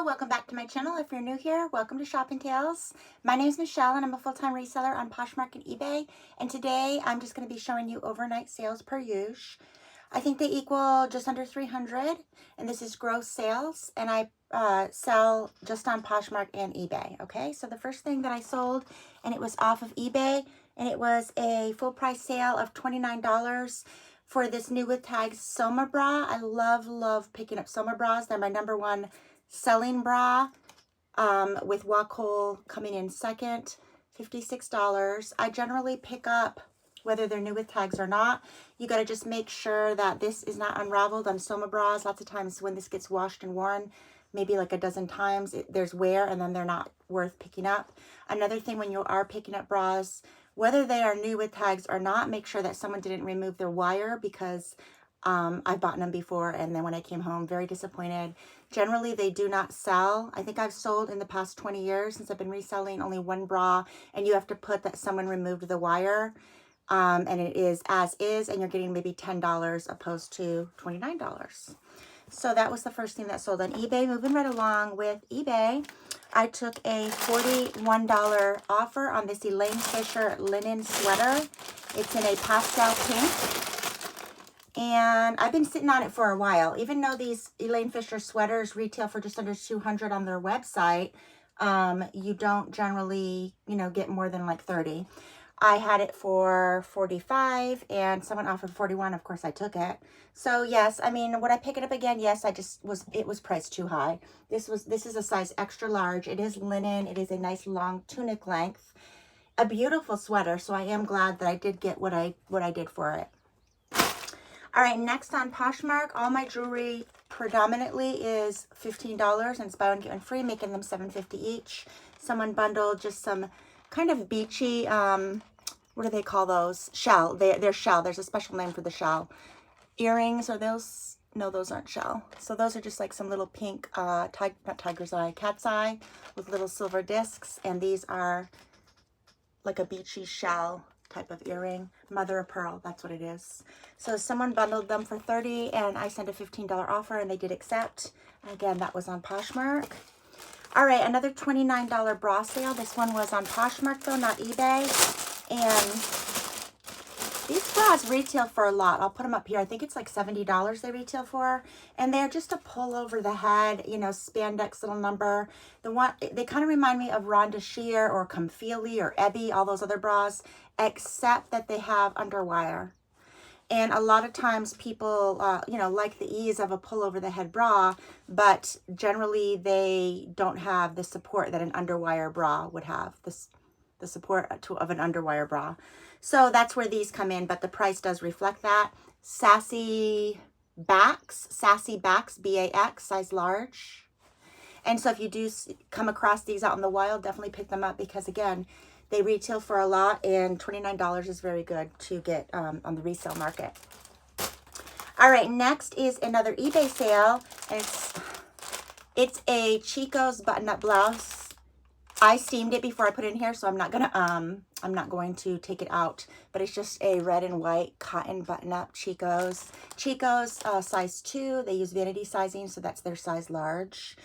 Hello, welcome back to my channel. If you're new here, welcome to Shopping Tales. My name is Michelle and I'm a full-time reseller on Poshmark and eBay. And today I'm just going to be showing you overnight sales per usual. I think they equal just under 300 and this is gross sales, and I sell just on Poshmark and eBay. Okay, so the first thing that I sold, and it was off of eBay, and it was a full price sale of $29 for this new with tags Soma bra. I love picking up Soma bras. They're my #1 selling bra, with walk hole coming in second, $56. I generally pick up whether they're new with tags or not. You got to just make sure that this is not unraveled on Soma bras. Lots of times when this gets washed and worn, maybe like a dozen times, there's wear and then they're not worth picking up. Another thing, when you are picking up bras, whether they are new with tags or not, make sure that someone didn't remove their wire, because I've bought them before and then when I came home, very disappointed. Generally, they do not sell. I think I've sold in the past 20 years since I've been reselling only one bra, and you have to put that someone removed the wire. And it is as is, and you're getting maybe $10 opposed to $29. So that was the first thing that sold on eBay. Moving right along with eBay, I took a $41 offer on this Elaine Fisher linen sweater. It's in a pastel pink. And I've been sitting on it for a while. Even though these Elaine Fisher sweaters retail for just under $200 on their website, you don't generally, get more than like 30. I had it for 45 and someone offered 41. Of course, I took it. So yes, I mean, would I pick it up again? Yes, it was priced too high. This is a size extra large. It is linen. It is a nice long tunic length, a beautiful sweater. So I am glad that I did get what I did for it. All right, next on Poshmark, all my jewelry predominantly is $15, and it's buy one, get one free, making them $7.50 each. Someone bundled just some kind of beachy, what do they call those? Shell. They're shell. There's a special name for the shell. Earrings, are those? No, those aren't shell. So those are just like some little pink, not tiger's eye, cat's eye with little silver discs. And these are like a beachy shell type of earring. Mother of pearl, that's what it is. So someone bundled them for $30 and I sent a $15 offer and they did accept. Again, that was on Poshmark. All right, another $29 bra sale. This one was on Poshmark though, not eBay. And these bras retail for a lot. I'll put them up here. I think it's like $70 they retail for. And they're just a pull over the head, spandex little number. They kind of remind me of Rhonda Shear or Comfili or Ebby, all those other bras, except that they have underwire. And a lot of times people, like the ease of a pull over the head bra, but generally they don't have the support that an underwire bra would have, the support of an underwire bra. So that's where these come in, but the price does reflect that. Sassy Backs, B-A-X, size large. And so if you do come across these out in the wild, definitely pick them up, because again, they retail for a lot and $29 is very good to get on the resale market. All right, next is another eBay sale. And it's a Chico's button-up blouse. I steamed it before I put it in here, so I'm not going to take it out. But it's just a red and white cotton button-up Chico's. Chico's size 2. They use vanity sizing, so that's their size large.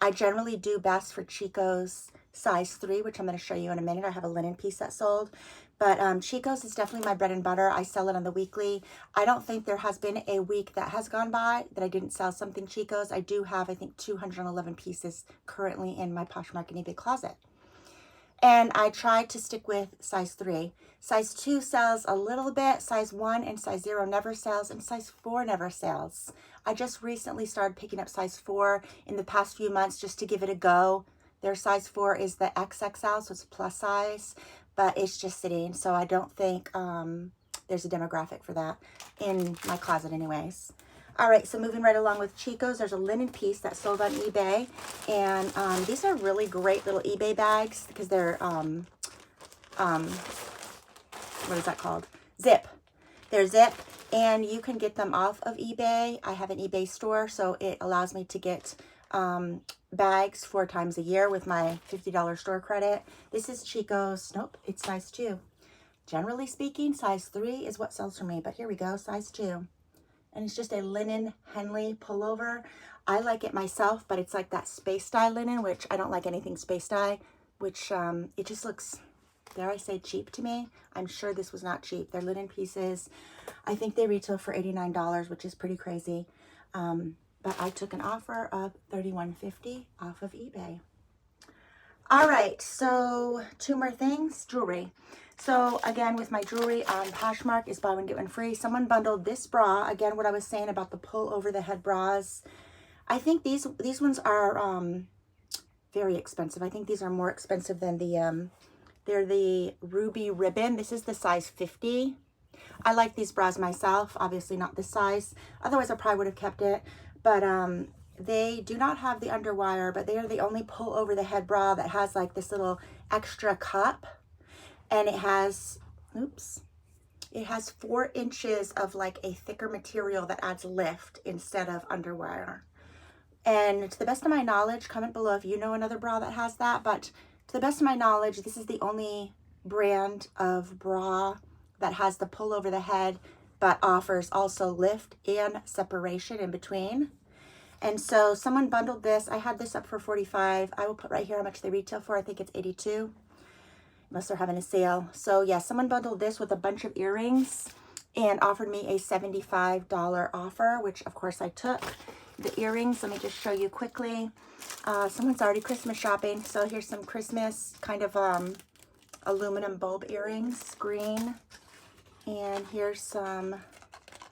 I generally do best for Chico's size 3, which I'm going to show you in a minute. I have a linen piece that sold. But Chico's is definitely my bread and butter. I sell it on the weekly. I don't think there has been a week that has gone by that I didn't sell something Chico's. I do have, I think, 211 pieces currently in my Poshmark and eBay closet. And I tried to stick with size 3. Size 2 sells a little bit. Size 1 and size 0 never sells. And size 4 never sells. I just recently started picking up size 4 in the past few months just to give it a go. Their size 4 is the XXL, so it's plus size. But it's just sitting. So I don't think there's a demographic for that in my closet anyways. All right, so moving right along with Chico's, there's a linen piece that sold on eBay. And these are really great little eBay bags because they're, what is that called? Zip. They're zip, and you can get them off of eBay. I have an eBay store, so it allows me to get bags 4 times a year with my $50 store credit. This is Chico's. Nope, it's size 2. Generally speaking, size 3 is what sells for me, but here we go, size 2. And it's just a linen Henley pullover. I like it myself, but it's like that space dye linen, which I don't like anything space dye, which it just looks, dare I say, cheap to me. I'm sure this was not cheap. They're linen pieces. I think they retail for $89, which is pretty crazy. But I took an offer of $31.50 off of eBay. All right, so 2 more things. Jewelry. So again, with my jewelry on Poshmark is buy one, get one free. Someone bundled this bra. Again, what I was saying about the pull over the head bras. I think these ones are very expensive. I think these are more expensive than the, they're the Ruby Ribbon. This is the size 50. I like these bras myself, obviously not this size. Otherwise, I probably would have kept it. But they do not have the underwire, but they are the only pull over the head bra that has like this little extra cup. And it has, oops, it has 4 inches of like a thicker material that adds lift instead of underwire. And to the best of my knowledge, comment below if you know another bra that has that. But to the best of my knowledge, this is the only brand of bra that has the pull over the head, but offers also lift and separation in between. And so someone bundled this. I had this up for $45. I will put right here how much they retail for. I think it's $82, unless they're having a sale. So yeah, someone bundled this with a bunch of earrings and offered me a $75 offer, which of course I took. The earrings, let me just show you quickly. Someone's already Christmas shopping. So here's some Christmas kind of aluminum bulb earrings, green. And here's some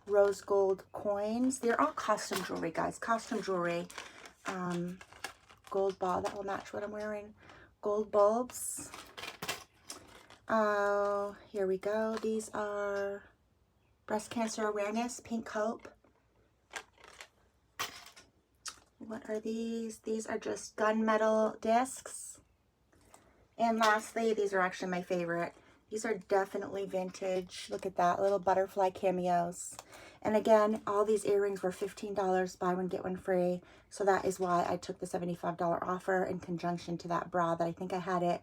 rose gold coins. They're all costume jewelry, guys. Costume jewelry. Gold ball. That will match what I'm wearing. Gold bulbs. Oh, here we go. These are breast cancer awareness, pink hope. What are these? These are just gunmetal discs. And lastly, these are actually my favorite. These are definitely vintage. Look at that, little butterfly cameos. And again, all these earrings were $15, buy one, get one free. So that is why I took the $75 offer in conjunction to that bra that I think I had it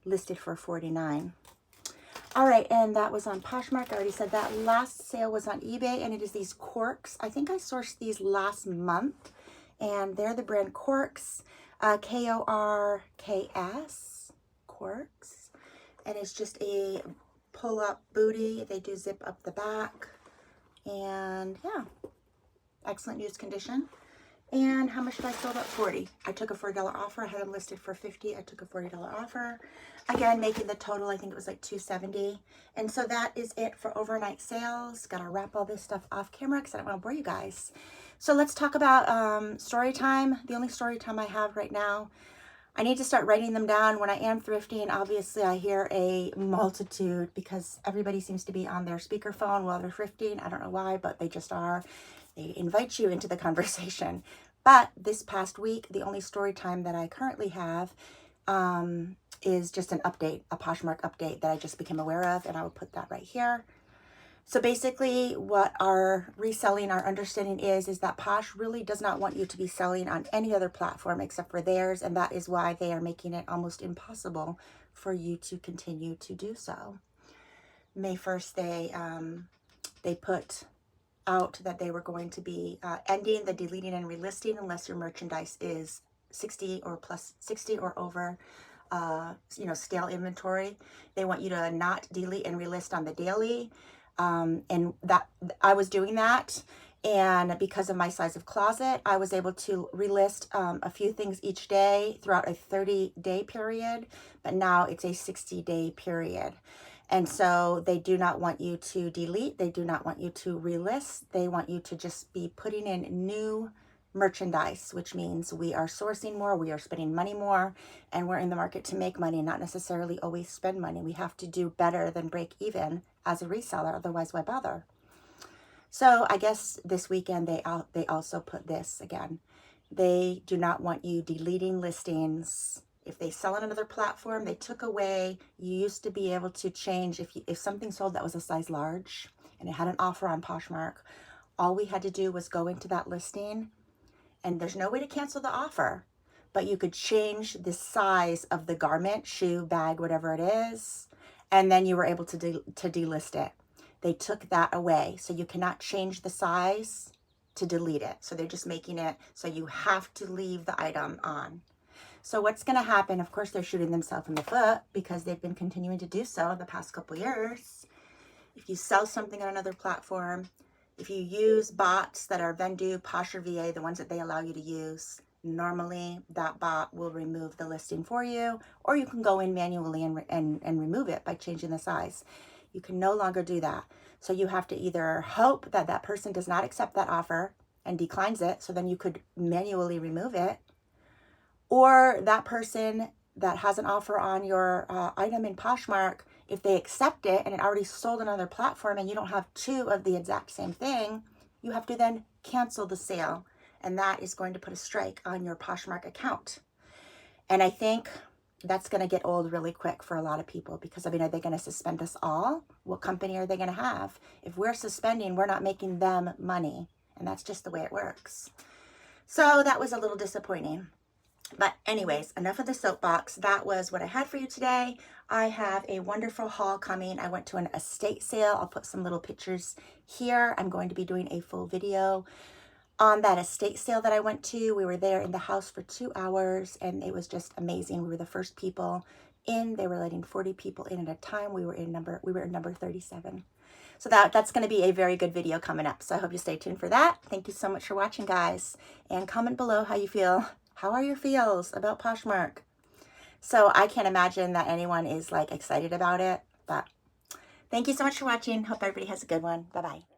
listed for $49. All right, and that was on Poshmark. I already said that. Last sale was on eBay, and it is these corks. I think I sourced these last month, and they're the brand Corks, K-O-R-K-S, Corks. And it's just a pull-up booty. They do zip up the back. And yeah, excellent use condition. And how much did I sell that? $40. I took a $40 offer. I had them listed for $50. I took a $40 offer. Again, making the total, I think it was like $270. And so that is it for overnight sales. Got to wrap all this stuff off camera because I don't want to bore you guys. So let's talk about story time. The only story time I have right now. I need to start writing them down. When I am thrifting, obviously I hear a multitude because everybody seems to be on their speakerphone while they're thrifting. I don't know why, but they just are. They invite you into the conversation. But this past week, the only story time that I currently have is just an update, a Poshmark update that I just became aware of, and I will put that right here. So basically what our reselling, our understanding is that Posh really does not want you to be selling on any other platform except for theirs. And that is why they are making it almost impossible for you to continue to do so. May 1st, they put out that they were going to be ending the deleting and relisting unless your merchandise is 60 or over, stale inventory. They want you to not delete and relist on the daily. And that I was doing that, and because of my size of closet, I was able to relist a few things each day throughout a 30-day period, but now it's a 60-day period. And so they do not want you to delete, they do not want you to relist, they want you to just be putting in new merchandise, which means we are sourcing more, we are spending money more, and we're in the market to make money, not necessarily always spend money. We have to do better than break even as a reseller, otherwise why bother? So I guess this weekend they also put this again. They do not want you deleting listings. If they sell on another platform, they took away, you used to be able to change if something sold that was a size large and it had an offer on Poshmark, all we had to do was go into that listing, and there's no way to cancel the offer, but you could change the size of the garment, shoe, bag, whatever it is, and then you were able to delist it. They took that away. So you cannot change the size to delete it. So they're just making it so you have to leave the item on. So what's going to happen, of course, they're shooting themselves in the foot because they've been continuing to do so the past couple years. If you sell something on another platform, if you use bots that are Vendu, Posh, or VA, the ones that they allow you to use, normally that bot will remove the listing for you, or you can go in manually and remove it by changing the size. You can no longer do that. So you have to either hope that that person does not accept that offer and declines it, so then you could manually remove it, or that person that has an offer on your item in Poshmark, if they accept it and it already sold on another platform and you don't have two of the exact same thing, you have to then cancel the sale. And that is going to put a strike on your Poshmark account. And I think that's going to get old really quick for a lot of people because, I mean, are they going to suspend us all? What company are they going to have? If we're suspending, we're not making them money. And that's just the way it works. So that was a little disappointing. But anyways, enough of the soapbox. That was what I had for you today. I have a wonderful haul coming. I went to an estate sale. I'll put some little pictures here. I'm going to be doing a full video on that estate sale that I went to. We were there in the house for 2 hours and it was just amazing. We were the first people in. They were letting 40 people in at a time. We were in number 37. So that's going to be a very good video coming up. So I hope you stay tuned for that. Thank you so much for watching, guys. And comment below how you feel. How are your feels about Poshmark? So I can't imagine that anyone is like excited about it, but thank you so much for watching. Hope everybody has a good one. Bye-bye.